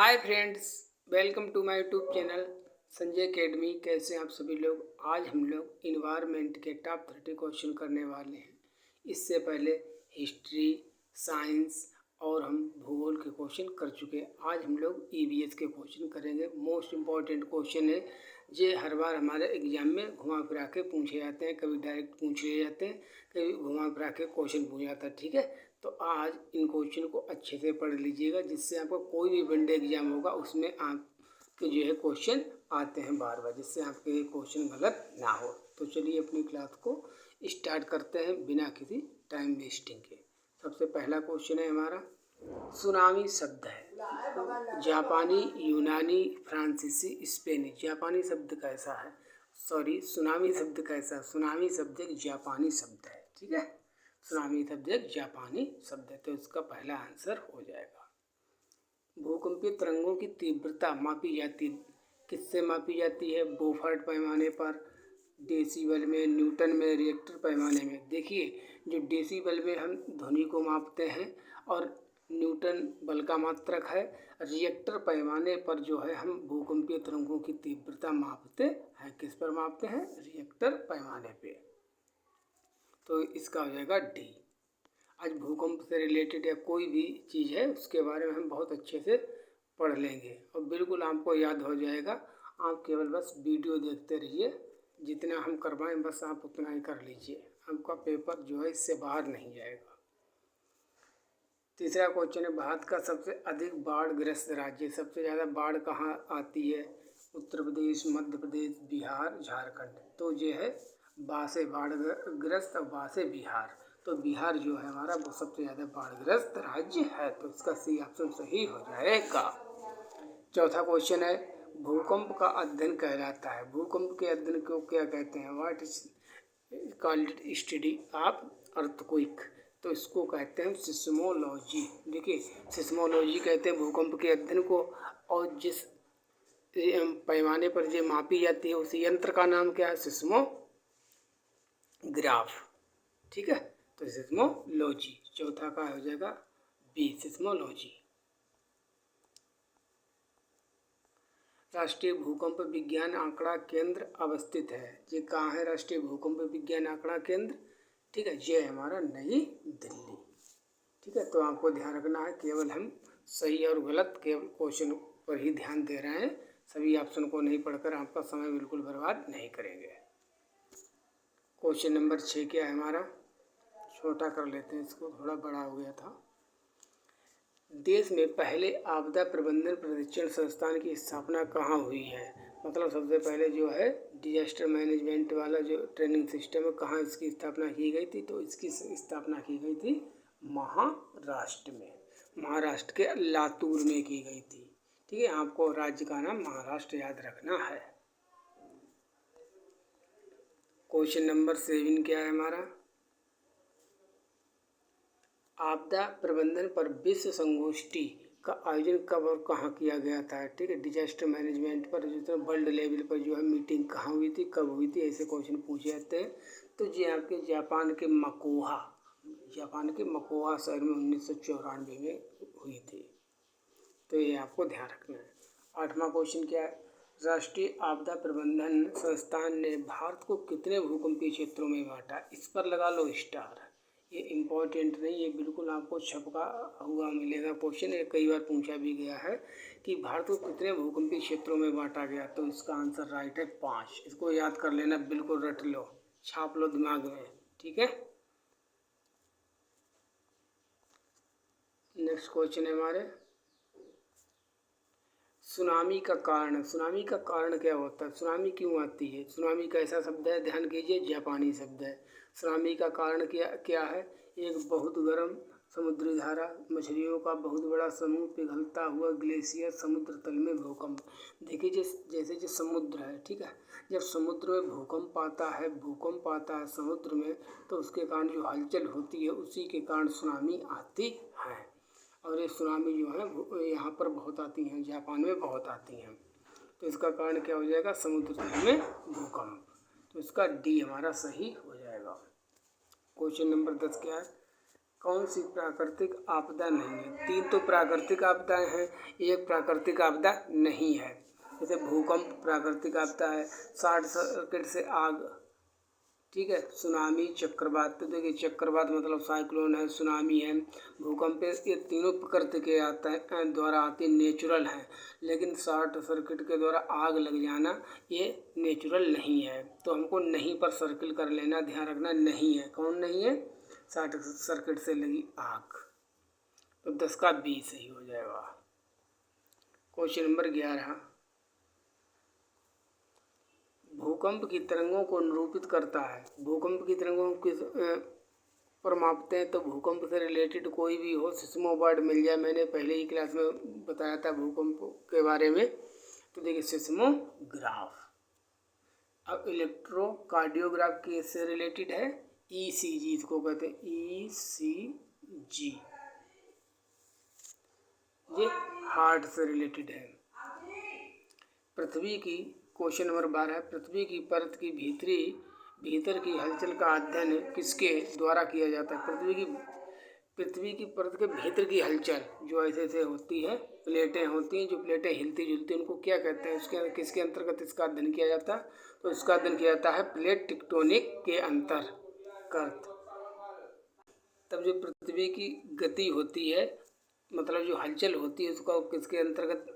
Hi friends, welcome to my YouTube channel Sanjay academy. कैसे हैं आप सभी लोग। आज हम लोग इन्वायरमेंट के टॉप 30 क्वेश्चन करने वाले हैं। इससे पहले हिस्ट्री, साइंस और हम भूगोल के क्वेश्चन कर चुके हैं। आज हम लोग ईवीएस के क्वेश्चन करेंगे। मोस्ट इम्पॉर्टेंट क्वेश्चन है ये। हर बार हमारे एग्जाम में घुमा फिरा के पूछे जाते हैं, कभी डायरेक्ट पूछ लिए जाते हैं, कभी घुमा फिरा के क्वेश्चन पूछ जाता है। ठीक है, तो आज इन क्वेश्चन को अच्छे से पढ़ लीजिएगा, जिससे आपको कोई भी वनडे एग्जाम होगा उसमें आपके जो है क्वेश्चन आते हैं बार बार, जिससे आपके क्वेश्चन गलत ना हो। तो चलिए अपनी क्लास को स्टार्ट करते हैं बिना किसी टाइम वेस्टिंग के। सबसे पहला क्वेश्चन है हमारा, सुनामी शब्द है जापानी, यूनानी, फ्रांसीसी, स्पेनी। जापानी शब्द कैसा है? सॉरी, सुनामी शब्द कैसा? सुनामी शब्द एक जापानी शब्द है। ठीक है, सुनामी शब्द एक जापानी शब्द है, तो इसका पहला आंसर हो जाएगा। भूकंपीय तरंगों की तीव्रता मापी जाती किससे मापी जाती है? बोफर्ट पैमाने पर, डेसिबल में, न्यूटन में, रिएक्टर पैमाने में। देखिए, जो डेसिबल में हम ध्वनि को मापते हैं और न्यूटन बल का मात्रक है। रिएक्टर पैमाने पर जो है हम भूकंपीय तरंगों की तीव्रता मापते हैं। किस पर मापते हैं? रिएक्टर पैमाने पे। तो इसका हो जाएगा डी। आज भूकंप से रिलेटेड या कोई भी चीज़ है उसके बारे में हम बहुत अच्छे से पढ़ लेंगे और बिल्कुल आपको याद हो जाएगा। आप केवल बस वीडियो देखते रहिए, जितना हम करवाएं बस आप उतना ही कर लीजिए। आपका पेपर जो है इससे बाहर नहीं जाएगा। तीसरा क्वेश्चन है, भारत का सबसे अधिक बाढ़ ग्रस्त राज्य। सबसे ज़्यादा बाढ़ कहाँ आती है? उत्तर प्रदेश, मध्य प्रदेश, बिहार, झारखंड। तो ये है बासे बाढ़ ग्रस्त और बासे बिहार। तो बिहार जो है हमारा वो सबसे ज़्यादा बाढ़ग्रस्त राज्य है, तो इसका सी ऑप्शन सही हो जाएगा। चौथा क्वेश्चन है, भूकंप का अध्ययन कहलाता है। भूकंप के अध्ययन को क्या कहते हैं? What is called study of earthquake. तो इसको कहते हैं सिस्मोलॉजी। देखिए, सिस्मोलॉजी कहते हैं भूकंप के अध्ययन को, और जिस पैमाने पर ये मापी जाती है उस यंत्र का नाम क्या है? सिस्मोग्राफ। ठीक है, तो सिस्मोलॉजी। चौथा का हो जाएगा बी, सिस्मोलॉजी। राष्ट्रीय भूकंप विज्ञान आंकड़ा केंद्र अवस्थित है। ये कहाँ है राष्ट्रीय भूकंप विज्ञान आंकड़ा केंद्र? ठीक है, ये हमारा नई दिल्ली। ठीक है, तो आपको ध्यान रखना है, केवल हम सही और गलत के क्वेश्चन पर ही ध्यान दे रहे हैं। सभी ऑप्शन को नहीं पढ़कर आपका समय बिल्कुल बर्बाद नहीं करेंगे। क्वेश्चन नंबर 6 क्या है हमारा? छोटा कर लेते हैं इसको, थोड़ा बड़ा हो गया था। देश में पहले आपदा प्रबंधन प्रशिक्षण संस्थान की स्थापना कहाँ हुई है? मतलब सबसे पहले जो है डिजास्टर मैनेजमेंट वाला जो ट्रेनिंग सिस्टम है, कहाँ इसकी स्थापना की गई थी? तो इसकी स्थापना की गई थी महाराष्ट्र में। महाराष्ट्र के लातूर में की गई थी। ठीक है, आपको राज्य का नाम महाराष्ट्र याद रखना है। क्वेश्चन नंबर 7 क्या है हमारा? आपदा प्रबंधन पर विश्व संगोष्ठी का आयोजन कब और कहाँ किया गया था? ठीक है, डिजास्टर मैनेजमेंट पर जो वर्ल्ड लेवल पर जो है मीटिंग कहाँ हुई थी, कब हुई थी, ऐसे क्वेश्चन पूछे जाते हैं। तो ये आपके जापान के मकोहा शहर में 1994 में हुई थी। तो ये आपको ध्यान रखना है। 8वां क्वेश्चन क्या है? राष्ट्रीय आपदा प्रबंधन संस्थान ने भारत को कितने भूकंपीय क्षेत्रों में बांटा? इस पर लगा लो स्टार। ये इम्पोर्टेंट नहीं, ये बिल्कुल आपको छपका हुआ मिलेगा क्वेश्चन। ये कई बार पूछा भी गया है कि भारत को कितने भूकंपीय क्षेत्रों में बांटा गया। तो इसका आंसर राइट है 5। इसको याद कर लेना, बिल्कुल रट लो, छाप लो दिमाग में। ठीक है, नेक्स्ट क्वेश्चन है हमारे, सुनामी का कारण। सुनामी का कारण क्या होता है? सुनामी क्यों आती है? सुनामी कैसा शब्द है? ध्यान कीजिए, जापानी शब्द है। सुनामी का कारण क्या है? एक बहुत गर्म समुद्री धारा, मछलियों का बहुत बड़ा समूह, पिघलता हुआ ग्लेशियर, समुद्र तल में भूकंप। देखिए, जैसे समुद्र है, ठीक है, जब समुद्र में भूकंप आता है समुद्र में, तो उसके कारण जो हलचल होती है उसी के कारण सुनामी आती है। और ये सुनामी जो है यहाँ पर बहुत आती हैं, जापान में बहुत आती हैं। तो इसका कारण क्या हो जाएगा? समुद्र तल में भूकंप। तो इसका डी हमारा सही हो जाएगा। क्वेश्चन नंबर 10 क्या है? कौन सी प्राकृतिक आपदा नहीं है? 3 तो प्राकृतिक आपदाएं हैं, एक प्राकृतिक आपदा नहीं है। जैसे भूकंप प्राकृतिक आपदा है, शॉर्ट सर्किट से आग, ठीक है, सुनामी, चक्रवात। तो देखिए चक्रवात मतलब साइक्लोन है, सुनामी है, भूकंप है, ये तीनों प्रकृति के द्वारा आती नेचुरल है। लेकिन शॉर्ट सर्किट के द्वारा आग लग जाना ये नेचुरल नहीं है। तो हमको नहीं पर सर्किल कर लेना, ध्यान रखना नहीं है। कौन नहीं है? शॉर्ट सर्किट से लगी आग। तो 10 का 20 सही हो जाएगा। क्वेश्चन नंबर 11, भूकंप की तरंगों को निरूपित करता है। भूकंप की तरंगों किस पर मापते हैं? तो भूकंप से रिलेटेड कोई भी हो, सिस्मोग्राफ मिल जाए। मैंने पहले ही क्लास में बताया था भूकंप के बारे में। तो देखिए सिस्मोग्राफ। अब इलेक्ट्रोकार्डियोग्राफ किससे रिलेटेड है? ECG इसको कहते हैं, ECG, ये हार्ट से रिलेटेड है। पृथ्वी की, क्वेश्चन नंबर 12 है, पृथ्वी की परत की भीतर की हलचल का अध्ययन किसके द्वारा किया जाता है? पृथ्वी की परत के भीतर की हलचल जो ऐसे ऐसे होती है, प्लेटें होती हैं, जो प्लेटें हिलती जुलती हैं, उनको क्या कहते हैं? उसके किसके अंतर्गत इसका अध्ययन किया जाता है? तो इसका अध्ययन किया जाता है प्लेट टेक्टोनिक के अंतर्गत। तब जो पृथ्वी की गति होती है, मतलब जो हलचल होती है, उसका किसके अंतर्गत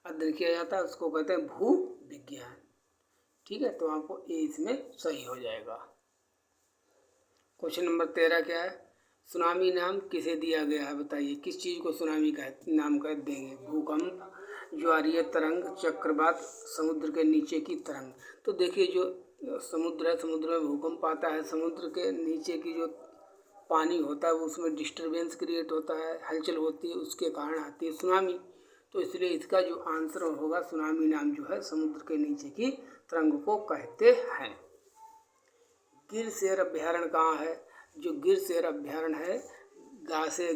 अध्ययन किया जाता है? उसको कहते हैं भू विज्ञान। ठीक है, तो आपको ए इसमें सही हो जाएगा। क्वेश्चन नंबर 13 क्या है? सुनामी नाम किसे दिया गया है? बताइए किस चीज़ को सुनामी का नाम कह देंगे? भूकंप, ज्वारीय तरंग, चक्रवात, समुद्र के नीचे की तरंग। तो देखिए जो समुद्र है, समुद्र में भूकंप आता है, समुद्र के नीचे की जो पानी होता है वो उसमें डिस्टरबेंस क्रिएट होता है, हलचल होती है, उसके कारण आती है सुनामी। तो इसलिए इसका जो आंसर होगा, सुनामी नाम जो है समुद्र के नीचे की तरंग को कहते हैं। गिर शेर अभ्यारण्य कहाँ है? जो गिर शेर अभ्यारण्य है, गासे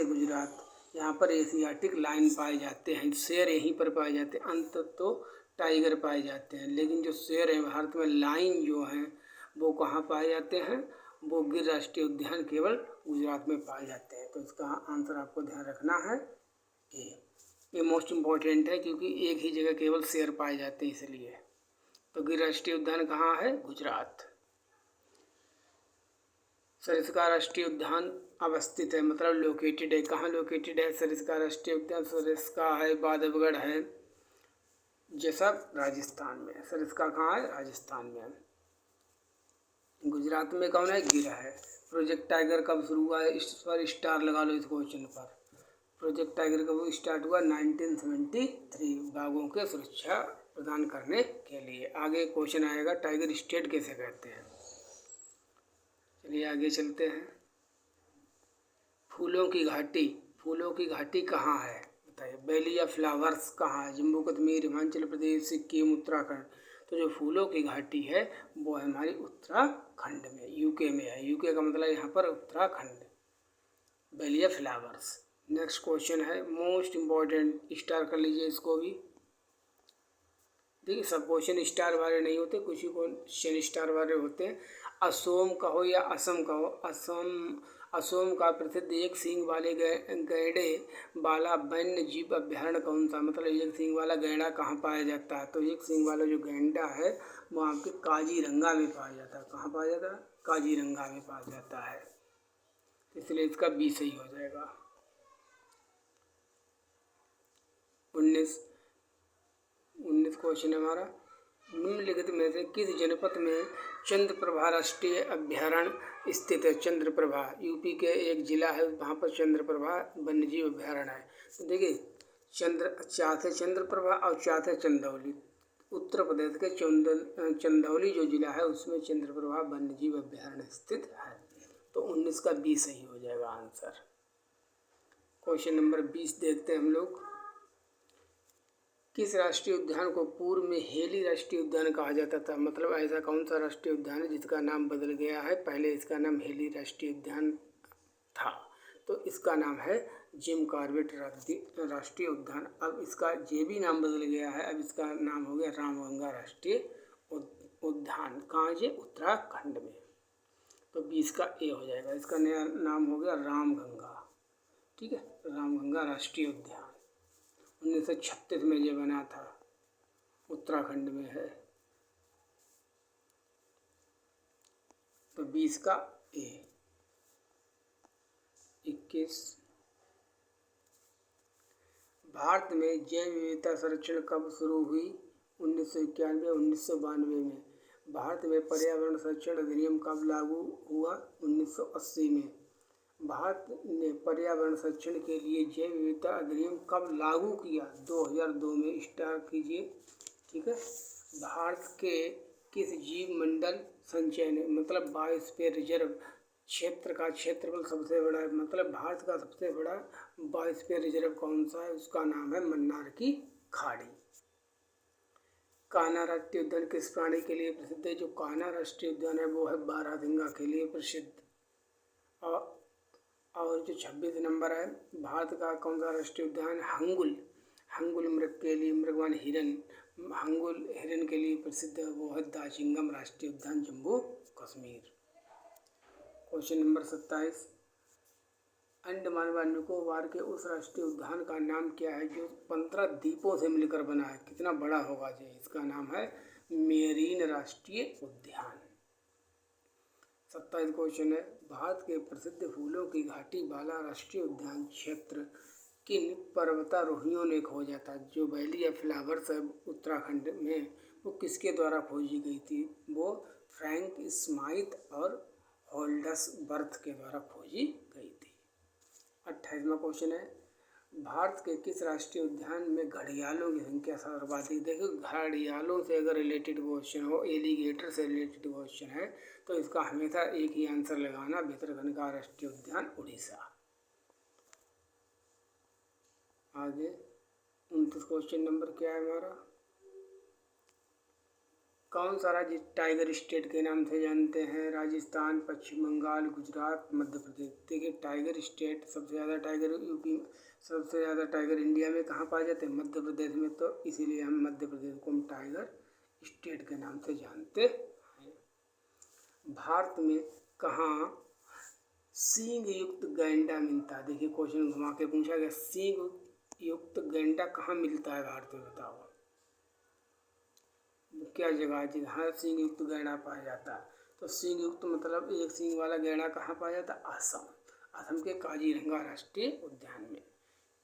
गुजरात, यहाँ पर एशियाटिक लाइन पाए जाते हैं, शेर यहीं पर पाए जाते हैं। अंत तो टाइगर पाए जाते हैं, लेकिन जो शेर है भारत में लाइन जो है वो कहाँ पाए जाते हैं? वो गिर राष्ट्रीय उद्यान केवल गुजरात में पाए जाते हैं। तो इसका आंसर आपको ध्यान रखना है ए। ये मोस्ट इम्पॉर्टेंट है क्योंकि एक ही जगह केवल शेर पाए जाते हैं इसलिए। तो गिर राष्ट्रीय उद्यान कहाँ है? गुजरात। सरिस्का राष्ट्रीय उद्यान अवस्थित है, मतलब लोकेटेड है। कहाँ लोकेटेड है सरिस्का राष्ट्रीय उद्यान? सरिस्का है, बांधवगढ़ है, ये सब राजस्थान में है। सरिस्का कहाँ है? राजस्थान में है। गुजरात में कौन है? गिर है। प्रोजेक्ट टाइगर कब शुरू हुआ है? इस पर स्टार लगा लो इस क्वेश्चन पर। प्रोजेक्ट टाइगर कब स्टार्ट हुआ? 1973, बाघों के सुरक्षा प्रदान करने के लिए। आगे क्वेश्चन आएगा टाइगर स्टेट कैसे कहते हैं। चलिए आगे चलते हैं। फूलों की घाटी कहाँ है? बताइए। वैली ऑफ फ्लावर्स कहाँ है? जम्मू कश्मीर, हिमाचल प्रदेश, सिक्किम, उत्तराखंड। तो जो फूलों की घाटी है वो है हमारी उत्तराखंड में, यूके में है। यूके का मतलब यहाँ पर Uttarakhand. Valley of flowers. Next question है मोस्ट इम्पॉर्टेंट, स्टार कर लीजिए इसको भी। देखिए सब क्वेश्चन स्टार वाले नहीं होते, कुछ ही क्वेश्चन स्टार वाले होते हैं। असोम कहो या असम कहो, असोम का प्रसिद्ध एक सींग वाले गैंडे वाला वन्य जीव अभ्यारण्य कौन सा? मतलब एक सींग वाला गैंडा कहाँ पाया जाता है? तो एक सींग वाला जो गैंडा है वो आपके काजीरंगा में पाया जाता है। कहाँ पाया जाता है? काजीरंगा में पाया जाता है। इसलिए इसका बी सही हो जाएगा। 19 क्वेश्चन है हमारा। निम्नलिखित में से किस जनपद में चंद्रप्रभा राष्ट्रीय अभ्यारण्य स्थित है? चंद्रप्रभा यूपी के एक जिला है, वहाँ पर चंद्रप्रभा वन्यजीव अभ्यारण्य है। तो देखिए चाथ है चंद्रप्रभा और चाथ है चंदौली। उत्तर प्रदेश के चंदौली जो जिला है उसमें चंद्रप्रभा वन्यजीव अभ्यारण्य स्थित है। तो 19 का बी सही हो जाएगा आंसर। क्वेश्चन नंबर 20 देखते हैं हम लोग। किस राष्ट्रीय उद्यान को पूर्व में हेली राष्ट्रीय उद्यान कहा जाता था? मतलब ऐसा कौन सा राष्ट्रीय उद्यान है जिसका नाम बदल गया है? पहले इसका नाम हेली राष्ट्रीय उद्यान था, तो इसका नाम है जिम कॉर्बेट राष्ट्रीय उद्यान। अब इसका ये भी नाम बदल गया है, अब इसका नाम हो गया रामगंगा राष्ट्रीय उद्यान। कहाँ? ये उत्तराखंड में। तो 20 का ए हो जाएगा। इसका नया नाम हो गया रामगंगा। ठीक है, रामगंगा राष्ट्रीय उद्यान 1936 में ये बना था, उत्तराखंड में है। तो 20 का ए। 21 भारत में जैव विविधता संरक्षण कब शुरू हुई? 1991 1992 में। भारत में पर्यावरण संरक्षण अधिनियम कब लागू हुआ? 1980 में। भारत ने पर्यावरण संरक्षण के लिए जैव विविधता अधिनियम कब लागू किया? 2002 में। स्टार्ट कीजिए। ठीक है, भारत के किस जीव मंडल संचय ने, मतलब बायोस्फीयर रिजर्व क्षेत्र का क्षेत्रफल सबसे बड़ा है, मतलब भारत का सबसे बड़ा बायोस्फीयर रिजर्व कौन सा है? उसका नाम है मन्नार की खाड़ी। कान्हा राष्ट्रीय उद्यान किस प्राणी के लिए प्रसिद्ध है? जो कान्हा राष्ट्रीय उद्यान है वो है बारहसिंगा के लिए प्रसिद्ध। और जो 26 नंबर है, भारत का कौन सा राष्ट्रीय उद्यान? हंगुल। हंगुल मृग के लिए, मृगवान हिरन, हंगुल हिरन के लिए प्रसिद्ध है, वो है दाशिंगम राष्ट्रीय उद्यान जम्मू कश्मीर। क्वेश्चन नंबर 27, अंडमान व निकोबार के उस राष्ट्रीय उद्यान का नाम क्या है जो 15 द्वीपों से मिलकर बना है? कितना बड़ा होगा ये? इसका नाम है मेरीन राष्ट्रीय उद्यान। 27 क्वेश्चन है, भारत के प्रसिद्ध फूलों की घाटी वाला राष्ट्रीय उद्यान क्षेत्र किन पर्वतारोहियों ने खोजा था? जो वैली ऑफ फ्लावर्स है उत्तराखंड में, वो किसके द्वारा खोजी गई थी? वो फ्रैंक स्माइथ और होल्ड्सवर्थ के द्वारा खोजी गई थी। 28वां क्वेश्चन है, भारत के किस राष्ट्रीय उद्यान में घड़ियालों की संख्या सर्वाधिक? देखो, घड़ियालों से अगर रिलेटेड क्वेश्चन हो, एलिगेटर से रिलेटेड क्वेश्चन है, तो इसका हमेशा एक ही आंसर लगाना, भितरकनिका राष्ट्रीय उद्यान उड़ीसा। आगे 29 क्वेश्चन नंबर क्या है हमारा? कौन सा राज्य टाइगर स्टेट के नाम से जानते हैं? राजस्थान, पश्चिम बंगाल, गुजरात, मध्य प्रदेश। देखिए, टाइगर स्टेट सबसे ज़्यादा टाइगर यूपी, सबसे ज़्यादा टाइगर इंडिया में कहाँ पाए जाते हैं? मध्य प्रदेश में। तो इसीलिए हम मध्य प्रदेश को हम टाइगर स्टेट के नाम से जानते हैं। भारत में कहाँ सींग युक्त गैंडा मिलता है? देखिए, क्वेश्चन घुमा के पूछा गया, सींग युक्त गैंडा कहाँ मिलता है भारत में? बताओ क्या जगह है जहाँ सींग युक्त गैंडा पाया जाता है? तो सींग युक्त मतलब एक सींग वाला गैंडा कहाँ पाया जाता है? असम। असम के काजीरंगा राष्ट्रीय उद्यान में।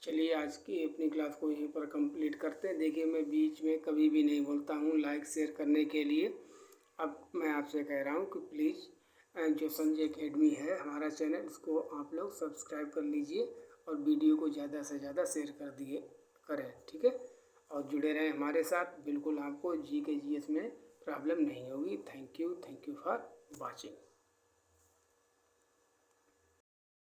चलिए, आज की अपनी क्लास को यहीं पर कंप्लीट करते हैं। देखिए, मैं बीच में कभी भी नहीं बोलता हूँ लाइक शेयर करने के लिए। अब मैं आपसे कह रहा हूँ कि प्लीज़ जो संजय अकेडमी है हमारा चैनल, इसको आप लोग सब्सक्राइब कर लीजिए और वीडियो को ज़्यादा से ज़्यादा शेयर करें। ठीक है, और जुड़े रहें हमारे साथ। बिल्कुल आपको GK GS में प्रॉब्लम नहीं होगी। Thank you for watching.